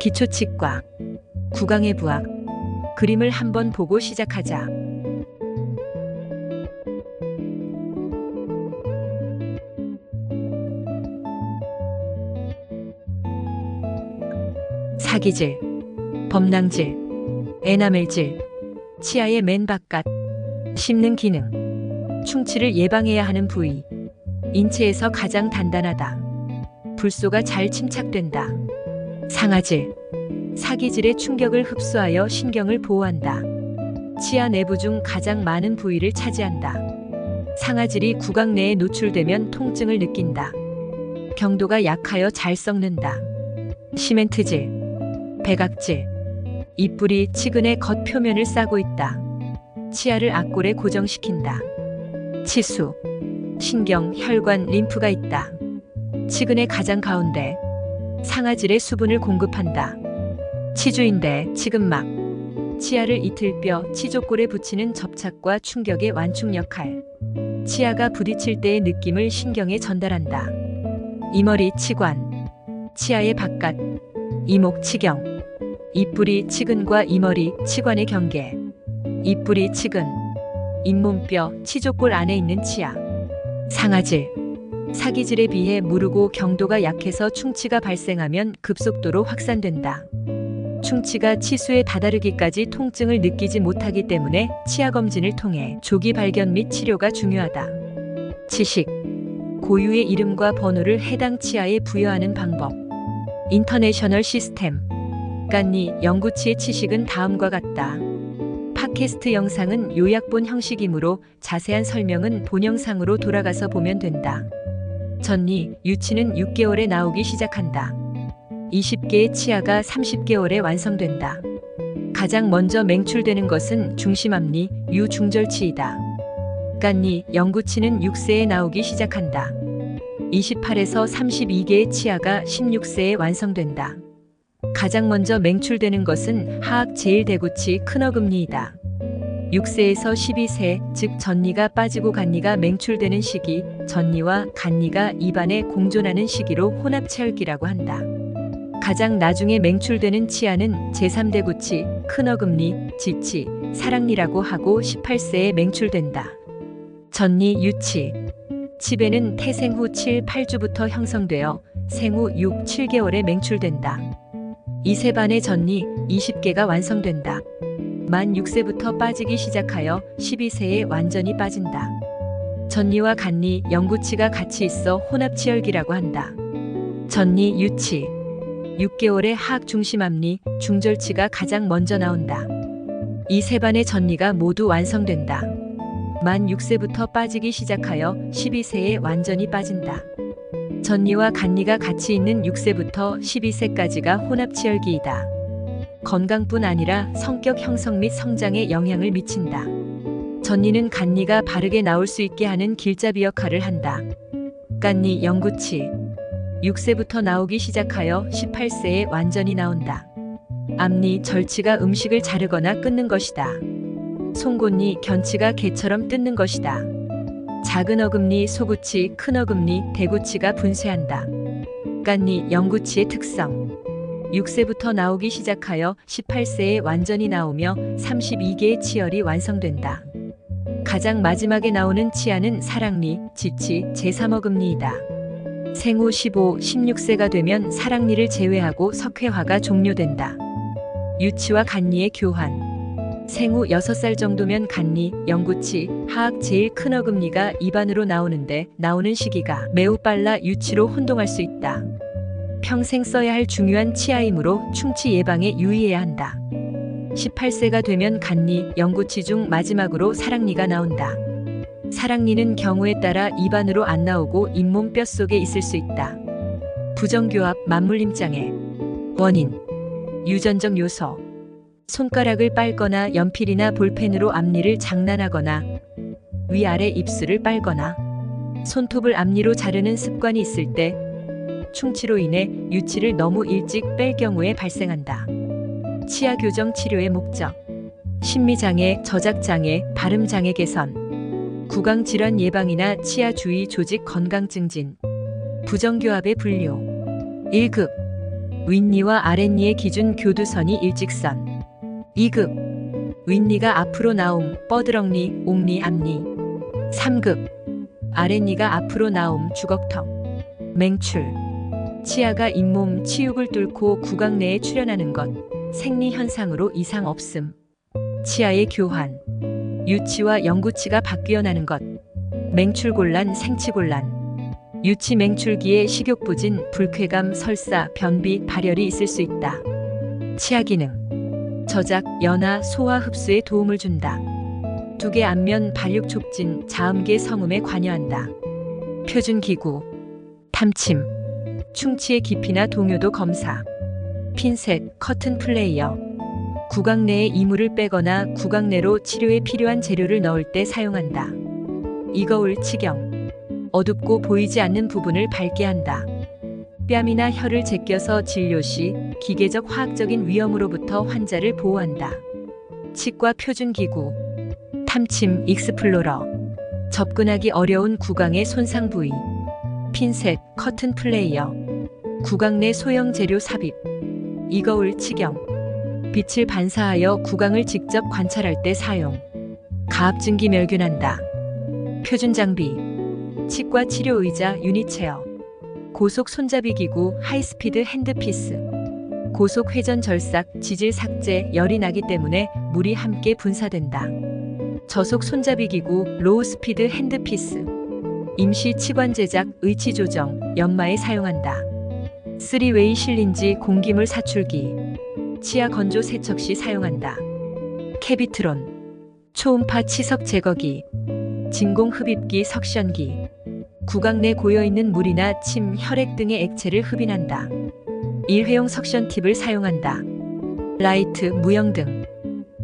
기초치과 구강의 부학 그림을 한번 보고 시작하자. 사기질, 범낭질, 에나멜질, 치아의 맨 바깥, 씹는 기능, 충치를 예방해야 하는 부위, 인체에서 가장 단단하다. 불소가 잘 침착된다. 상아질, 사기질의 충격을 흡수하여 신경을 보호한다. 치아 내부 중 가장 많은 부위를 차지한다. 상아질이 구강 내에 노출되면 통증을 느낀다. 경도가 약하여 잘 썩는다. 시멘트질, 백악질, 입불이 치근의 겉표면을 싸고 있다. 치아를 악골에 고정시킨다. 치수, 신경, 혈관, 림프가 있다. 치근의 가장 가운데 상아질의 수분을 공급한다. 치주인대, 치근막, 치아를 이틀뼈, 치조골에 붙이는 접착과 충격의 완충 역할. 치아가 부딪힐 때의 느낌을 신경에 전달한다. 이머리, 치관, 치아의 바깥, 이목, 치경, 입불이 치근과 이머리, 치관의 경계. 입불이 치근, 잇몸뼈, 치조골 안에 있는 치아. 상아질, 사기질에 비해 무르고 경도가 약해서 충치가 발생하면 급속도로 확산된다. 충치가 치수에 다다르기까지 통증을 느끼지 못하기 때문에 치아 검진을 통해 조기 발견 및 치료가 중요하다. 치식, 고유의 이름과 번호를 해당 치아에 부여하는 방법. 인터내셔널 시스템. 깐니 영구치의 치식은 다음과 같다. 팟캐스트 영상은 요약본 형식이므로 자세한 설명은 본 영상으로 돌아가서 보면 된다. 전니, 유치는 6개월에 나오기 시작한다. 20개의 치아가 30개월에 완성된다. 가장 먼저 맹출되는 것은 중심앞니, 유중절치이다. 깐니, 영구치는 6세에 나오기 시작한다. 28에서 32개의 치아가 16세에 완성된다. 가장 먼저 맹출되는 것은 하악 제1대구치 큰어금니이다. 6세에서 12세, 즉 전니가 빠지고 간니가 맹출되는 시기, 전니와 간니가 입안에 공존하는 시기로 혼합체열기라고 한다. 가장 나중에 맹출되는 치아는 제3대구치, 큰어금니, 지치, 사랑니라고 하고 18세에 맹출된다. 전니, 유치. 치배는 태생 후 7, 8주부터 형성되어 생후 6, 7개월에 맹출된다. 2세 반의 전니 20개가 완성된다. 만 6세부터 빠지기 시작하여 12세에 완전히 빠진다. 전니와 간니, 영구치가 같이 있어 혼합치열기라고 한다. 전니, 유치. 6개월에 하악 중심앞니, 중절치가 가장 먼저 나온다. 2세 반의 전니가 모두 완성된다. 만 6세부터 빠지기 시작하여 12세에 완전히 빠진다. 전니와 간니가 같이 있는 6세부터 12세까지가 혼합치열기이다. 건강뿐 아니라 성격 형성 및 성장에 영향을 미친다. 전니는 간니가 바르게 나올 수 있게 하는 길잡이 역할을 한다. 깐니, 영구치. 6세부터 나오기 시작하여 18세에 완전히 나온다. 앞니, 절치가 음식을 자르거나 끊는 것이다. 송곳니, 견치가 개처럼 뜯는 것이다. 작은 어금니, 소구치, 큰 어금니, 대구치가 분쇄한다. 깐니, 영구치의 특성. 6세부터 나오기 시작하여 18세에 완전히 나오며 32개의 치열이 완성된다. 가장 마지막에 나오는 치아는 사랑니, 지치, 제3어금니이다. 생후 15, 16세가 되면 사랑니를 제외하고 석회화가 종료된다. 유치와 간니의 교환. 생후 6살 정도면 간니, 영구치, 하악 제일 큰 어금니가 입안으로 나오는데 나오는 시기가 매우 빨라 유치로 혼동할 수 있다. 평생 써야 할 중요한 치아이므로 충치 예방에 유의해야 한다. 18세가 되면 간니, 영구치 중 마지막으로 사랑니가 나온다. 사랑니는 경우에 따라 입안으로 안 나오고 잇몸 뼈 속에 있을 수 있다. 부정교합, 맞물림장애. 원인, 유전적 요소. 손가락을 빨거나 연필이나 볼펜으로 앞니를 장난하거나 위아래 입술을 빨거나 손톱을 앞니로 자르는 습관이 있을 때 충치로 인해 유치를 너무 일찍 뺄 경우에 발생한다. 치아 교정 치료의 목적. 심미장애, 저작장애, 발음장애 개선, 구강질환 예방이나 치아 주위 조직 건강 증진, 부정교합의 분류. 1급 윗니와 아랫니의 기준 교두선이 일직선. 2급. 윗니가 앞으로 나옴, 뻐드렁니, 옥니, 앞니. 3급. 아랫니가 앞으로 나옴, 주걱턱. 맹출. 치아가 잇몸, 치육을 뚫고 구강 내에 출현하는 것. 생리 현상으로 이상 없음. 치아의 교환. 유치와 영구치가 바뀌어 나는 것. 맹출곤란, 생치곤란. 유치 맹출기에 식욕부진, 불쾌감, 설사, 변비, 발열이 있을 수 있다. 치아 기능. 저작, 연화, 소화 흡수에 도움을 준다. 두개 안면 발육 촉진, 자음계 성음에 관여한다. 표준기구. 탐침. 충치의 깊이나 동요도 검사. 핀셋, 커튼 플레이어. 구강 내에 이물을 빼거나 구강 내로 치료에 필요한 재료를 넣을 때 사용한다. 이거울 치경. 어둡고 보이지 않는 부분을 밝게 한다. 뺨이나 혀를 제껴서 진료 시 기계적 화학적인 위험으로부터 환자를 보호한다. 치과 표준기구. 탐침 익스플로러. 접근하기 어려운 구강의 손상 부위. 핀셋, 커튼 플레이어. 구강 내 소형 재료 삽입. 이거울 치경. 빛을 반사하여 구강을 직접 관찰할 때 사용. 가압증기 멸균한다. 표준 장비. 치과 치료 의자 유니체어. 고속 손잡이 기구 하이스피드 핸드피스. 고속 회전 절삭, 지질 삭제, 열이 나기 때문에 물이 함께 분사된다. 저속 손잡이 기구 로우 스피드 핸드피스. 임시 치관 제작, 의치 조정, 연마에 사용한다. 3웨이 실린지 공기물 사출기. 치아 건조 세척 시 사용한다. 캐비트론. 초음파 치석 제거기. 진공 흡입기 석션기. 구강 내 고여있는 물이나 침, 혈액 등의 액체를 흡인한다. 일회용 석션 팁을 사용한다. 라이트, 무형등.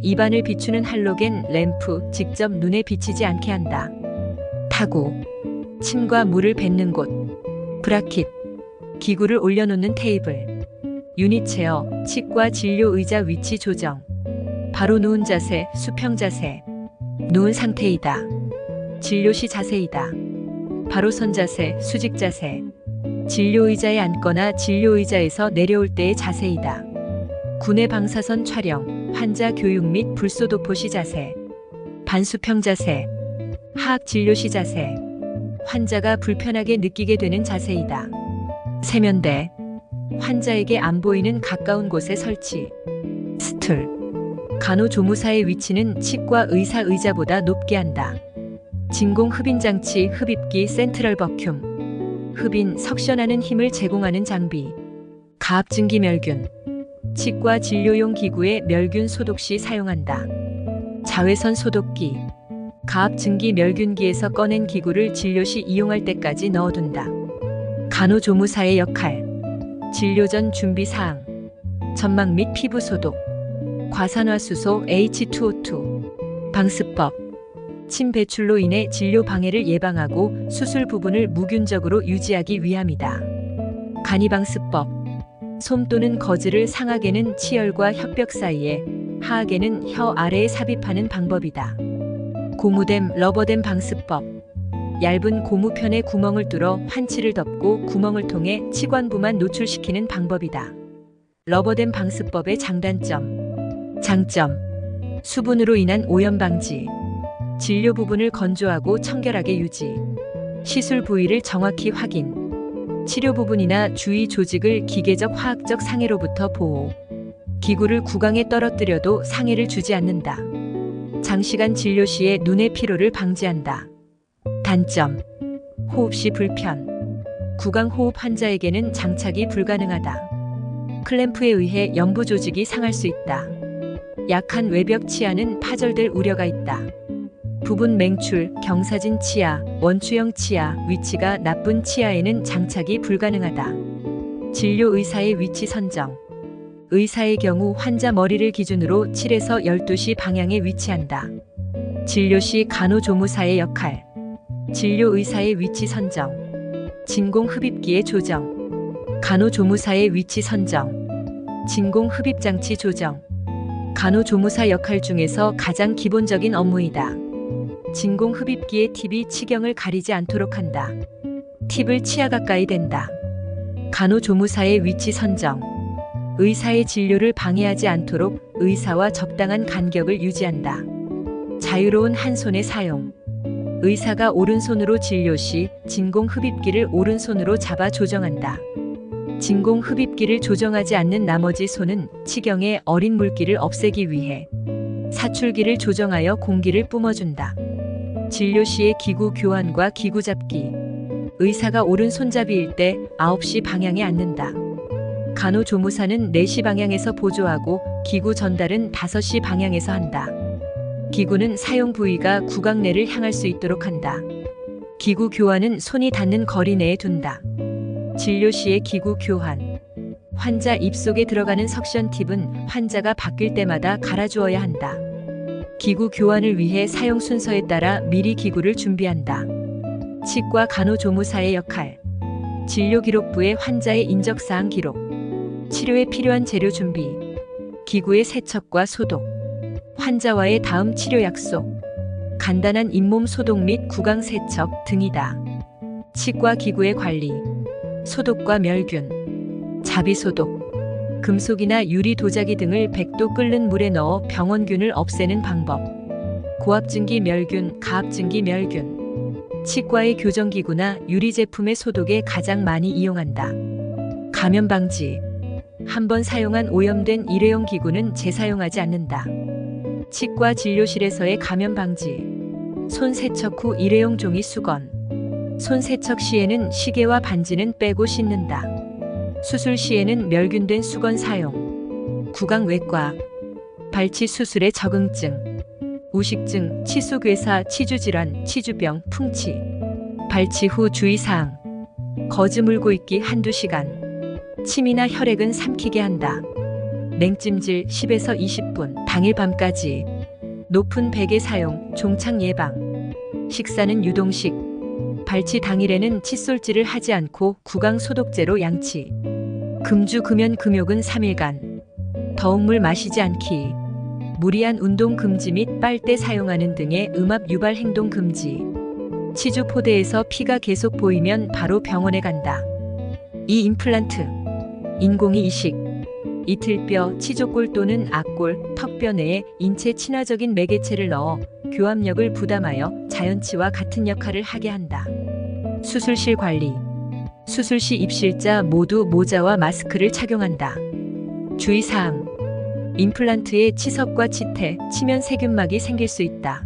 입안을 비추는 할로겐 램프, 직접 눈에 비치지 않게 한다. 타구. 침과 물을 뱉는 곳. 브라킷. 기구를 올려놓는 테이블. 유니체어, 치과 진료 의자 위치 조정. 바로 누운 자세, 수평 자세. 누운 상태이다. 진료 시 자세이다. 바로 선 자세, 수직 자세. 진료 의자에 앉거나 진료 의자에서 내려올 때의 자세이다. 구내 방사선 촬영, 환자 교육 및 불소도포 시 자세. 반수평 자세. 하악 진료 시 자세. 환자가 불편하게 느끼게 되는 자세이다. 세면대. 환자에게 안 보이는 가까운 곳에 설치. 스툴. 간호조무사의 위치는 치과 의사 의자보다 높게 한다. 진공 흡인 장치, 흡입기, 센트럴 버큐ම්. 흡인, 석션하는 힘을 제공하는 장비. 가압증기 멸균. 치과 진료용 기구에 멸균 소독 시 사용한다. 자외선 소독기. 가압증기 멸균기에서 꺼낸 기구를 진료 시 이용할 때까지 넣어둔다. 간호조무사의 역할. 진료 전 준비 사항. 점막 및 피부 소독. 과산화수소 H2O2. 방수법. 침 배출로 인해 진료 방해를 예방하고 수술 부분을 무균적으로 유지하기 위함이다. 간이방수법. 솜 또는 거즈를 상하게는 치열과 혀벽 사이에, 하하게는 혀 아래에 삽입하는 방법이다. 고무댐, 러버댐 방수법. 얇은 고무편에 구멍을 뚫어 환치를 덮고 구멍을 통해 치관부만 노출시키는 방법이다. 러버댐 방수법의 장단점. 장점. 수분으로 인한 오염 방지. 진료 부분을 건조하고 청결하게 유지. 시술 부위를 정확히 확인. 치료 부분이나 주위 조직을 기계적 화학적 상해로부터 보호. 기구를 구강에 떨어뜨려도 상해를 주지 않는다. 장시간 진료 시에 눈의 피로를 방지한다. 단점. 호흡 시 불편. 구강 호흡 환자에게는 장착이 불가능하다. 클램프에 의해 연부 조직이 상할 수 있다. 약한 외벽 치아는 파절될 우려가 있다. 부분 맹출, 경사진 치아, 원추형 치아, 위치가 나쁜 치아에는 장착이 불가능하다. 진료 의사의 위치 선정. 의사의 경우 환자 머리를 기준으로 7에서 12시 방향에 위치한다. 진료 시 간호조무사의 역할. 진료 의사의 위치 선정. 진공 흡입기의 조정. 간호조무사의 위치 선정. 진공 흡입 장치 조정. 간호조무사 역할 중에서 가장 기본적인 업무이다. 진공 흡입기의 팁이 치경을 가리지 않도록 한다. 팁을 치아 가까이 댄다. 간호조무사의 위치 선정. 의사의 진료를 방해하지 않도록 의사와 적당한 간격을 유지한다. 자유로운 한 손의 사용. 의사가 오른손으로 진료 시 진공 흡입기를 오른손으로 잡아 조정한다. 진공 흡입기를 조정하지 않는 나머지 손은 치경의 어린 물기를 없애기 위해 사출기를 조정하여 공기를 뿜어준다. 진료 시의 기구 교환과 기구 잡기. 의사가 오른손잡이일 때 9시 방향에 앉는다. 간호조무사는 4시 방향에서 보조하고 기구 전달은 5시 방향에서 한다. 기구는 사용 부위가 구강 내를 향할 수 있도록 한다. 기구 교환은 손이 닿는 거리 내에 둔다. 진료 시의 기구 교환. 환자 입속에 들어가는 석션 팁은 환자가 바뀔 때마다 갈아주어야 한다. 기구 교환을 위해 사용 순서에 따라 미리 기구를 준비한다. 치과 간호조무사의 역할. 진료 기록부에 환자의 인적사항 기록. 치료에 필요한 재료 준비. 기구의 세척과 소독. 환자와의 다음 치료 약속. 간단한 잇몸 소독 및 구강 세척 등이다. 치과 기구의 관리. 소독과 멸균. 자비 소독. 금속이나 유리 도자기 등을 100도 끓는 물에 넣어 병원균을 없애는 방법. 고압증기 멸균, 가압증기 멸균. 치과의 교정기구나 유리 제품의 소독에 가장 많이 이용한다. 감염 방지. 한번 사용한 오염된 일회용 기구는 재사용하지 않는다. 치과 진료실에서의 감염 방지. 손 세척 후 일회용 종이 수건. 손 세척 시에는 시계와 반지는 빼고 씻는다. 수술 시에는 멸균된 수건 사용. 구강외과. 발치 수술의 적응증. 우식증, 치수괴사, 치주질환, 치주병, 풍치. 발치 후 주의사항. 거즈 물고 있기 1~2시간. 침이나 혈액은 삼키게 한다. 냉찜질 10에서 20분, 당일 밤까지. 높은 베개 사용, 종착 예방. 식사는 유동식. 발치 당일에는 칫솔질을 하지 않고 구강 소독제로 양치. 금주 금연 금욕은 3일간. 더운 물 마시지 않기. 무리한 운동 금지 및 빨대 사용하는 등의 음압 유발 행동 금지. 치주 포대에서 피가 계속 보이면 바로 병원에 간다. 이 임플란트. 인공이 이식. 이틀뼈, 치조골 또는 악골, 턱뼈 내에 인체 친화적인 매개체를 넣어 교합력을 부담하여 자연치와 같은 역할을 하게 한다. 수술실 관리. 수술 시 입실자 모두 모자와 마스크를 착용한다. 주의사항. 임플란트에 치석과 치태, 치면 세균막이 생길 수 있다.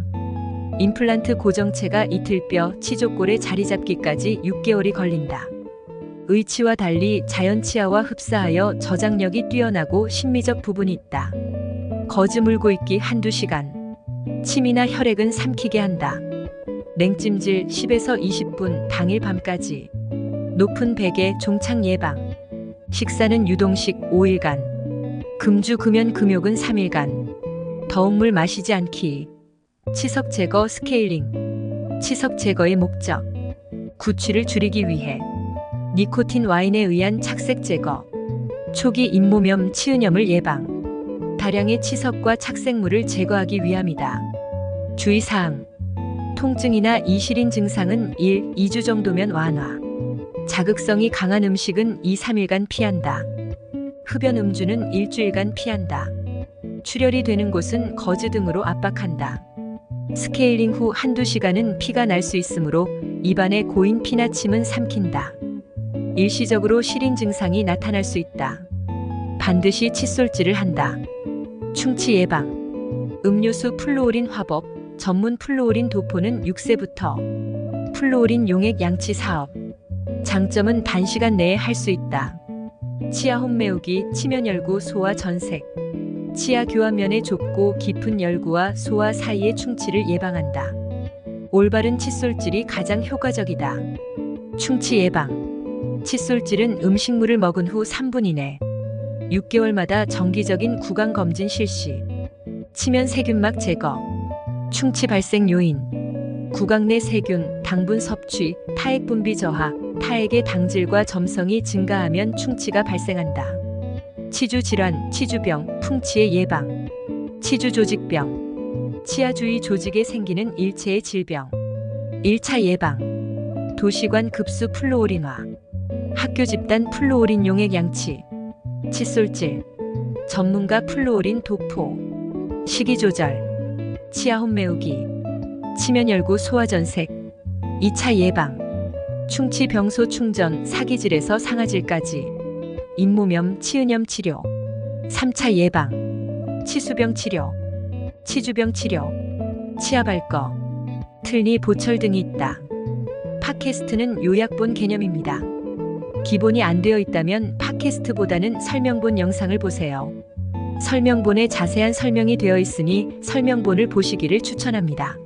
임플란트 고정체가 이틀뼈, 치조골에 자리 잡기까지 6개월이 걸린다. 의치와 달리 자연치아와 흡사하여 저장력이 뛰어나고 심미적 부분이 있다. 거즈 물고 있기 1~2시간. 침이나 혈액은 삼키게 한다. 냉찜질 10에서 20분, 당일 밤까지. 높은 베개, 종착 예방. 식사는 유동식 5일간. 금주 금연 금욕은 3일간. 더운 물 마시지 않기. 치석 제거 스케일링. 치석 제거의 목적. 구취를 줄이기 위해. 니코틴 와인에 의한 착색 제거. 초기 잇몸염, 치은염을 예방. 다량의 치석과 착색물을 제거하기 위함이다. 주의사항. 통증이나 이시린 증상은 1~2주 정도면 완화. 자극성이 강한 음식은 2~3일간 피한다. 흡연 음주는 일주일간 피한다. 출혈이 되는 곳은 거즈 등으로 압박한다. 스케일링 후 1~2시간은 피가 날 수 있으므로 입안에 고인 피나 침은 삼킨다. 일시적으로 시린 증상이 나타날 수 있다. 반드시 칫솔질을 한다. 충치 예방. 음료수 플로오린 화법, 전문 플로오린 도포는 6세부터. 플로오린 용액 양치 사업. 장점은 단시간 내에 할 수 있다. 치아 홈메우기, 치면 열구, 소화 전색. 치아 교환면의 좁고 깊은 열구와 소화 사이의 충치를 예방한다. 올바른 칫솔질이 가장 효과적이다. 충치 예방. 칫솔질은 음식물을 먹은 후 3분 이내. 6개월마다 정기적인 구강 검진 실시. 치면 세균막 제거. 충치 발생 요인. 구강 내 세균, 당분 섭취, 타액 분비 저하, 타액의 당질과 점성이 증가하면 충치가 발생한다. 치주 질환, 치주병, 풍치의 예방. 치주 조직병. 치아 주위 조직에 생기는 일체의 질병. 1차 예방. 도시관 급수 플로오린화. 학교 집단 플로오린 용액 양치. 칫솔질, 전문가 플루오린 도포, 식이 조절, 치아 홈메우기, 치면 열고 소화전색, 2차 예방, 충치 병소 충전 사기질에서 상아질까지, 잇모염 치은염 치료, 3차 예방, 치수병 치료, 치주병 치료, 치아 발거, 틀니 보철 등이 있다. 팟캐스트는 요약본 개념입니다. 기본이 안 되어 있다면 팟캐스트보다는 설명본 영상을 보세요. 설명본에 자세한 설명이 되어 있으니 설명본을 보시기를 추천합니다.